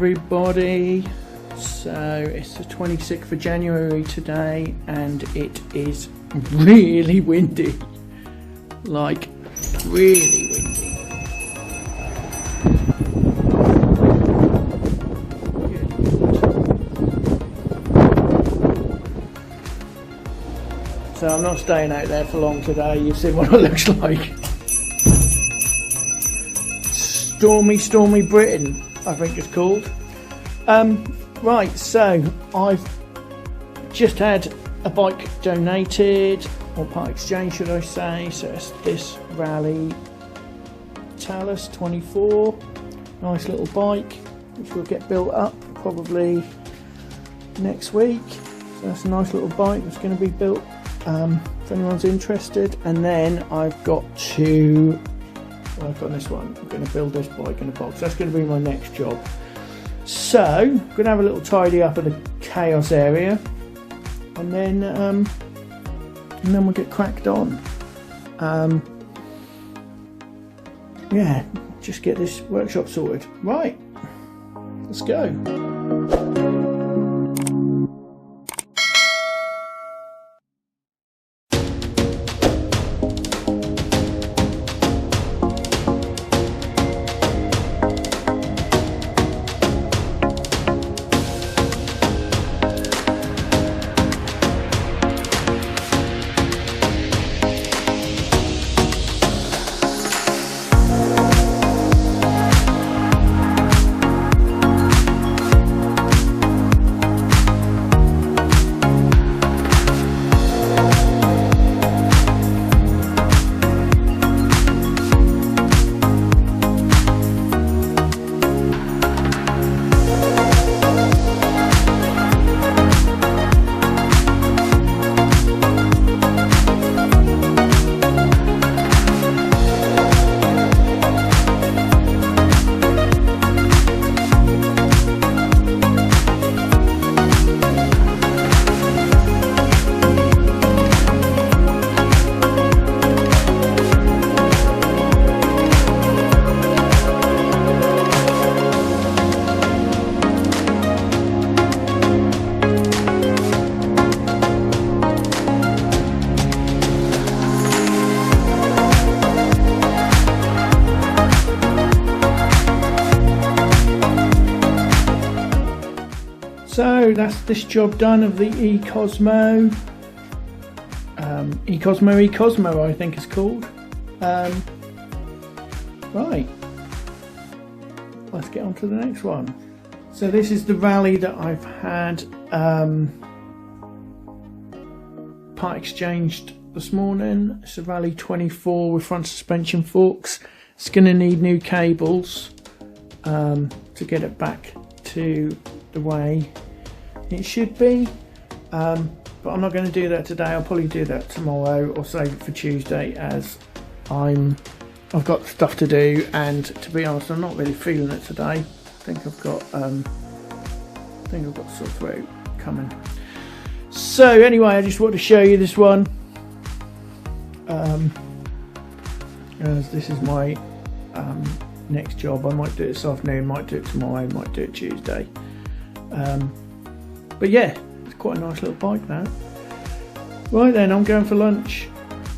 everybody. So it's the 26th of January today and it is really windy, like really windy. So I'm not staying out there for long today. You've seen what it looks like. Stormy Britain, I think it's called. Right, so I've just had a bike donated, or part exchange should I say. So it's this Rally Talus 24, nice little bike which will get built up probably next week. So that's a nice little bike that's going to be built if anyone's interested. And then I've got this one. I'm going to build this bike in a box. That's going to be my next job. So I'm going to have a little tidy up of the chaos area, and then we'll get cracked on. Yeah, just get this workshop sorted. Right, let's go. So that's this job done of the Ecosmo. Ecosmo I think it's called. Right, let's get on to the next one. So this is the Rally that I've had part exchanged this morning. It's a Rally 24 with front suspension forks. It's going to need new cables to get it back to the way it should be, but I'm not going to do that today. I'll probably do that tomorrow or save it for Tuesday, as I've got stuff to do, and to be honest I'm not really feeling it today. I think I've got sore throat coming. So anyway, I just want to show you this one, as this is my next job. I might do it this afternoon, might do it tomorrow, might do it Tuesday. But yeah, it's quite a nice little bike now. Right then, I'm going for lunch.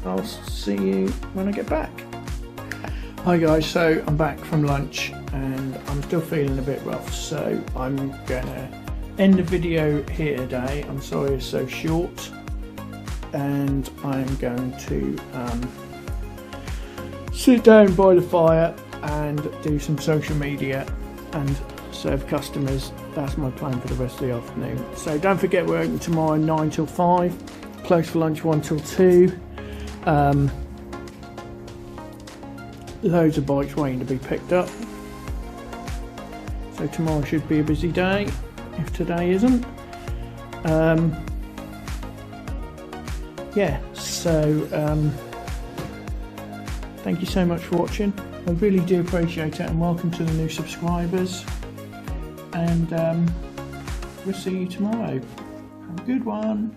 I'll see you when I get back. Hi guys, so I'm back from lunch and I'm still feeling a bit rough, so I'm gonna end the video here today. I'm sorry it's so short, and I'm going to sit down by the fire and do some social media and serve customers. That's my plan for the rest of the afternoon. So don't forget, we're open tomorrow 9 till 5, closed for lunch 1 till 2. Loads of bikes waiting to be picked up. So tomorrow should be a busy day, if today isn't. Yeah, so thank you so much for watching. I really do appreciate it, and welcome to the new subscribers. And we'll see you tomorrow. Have a good one.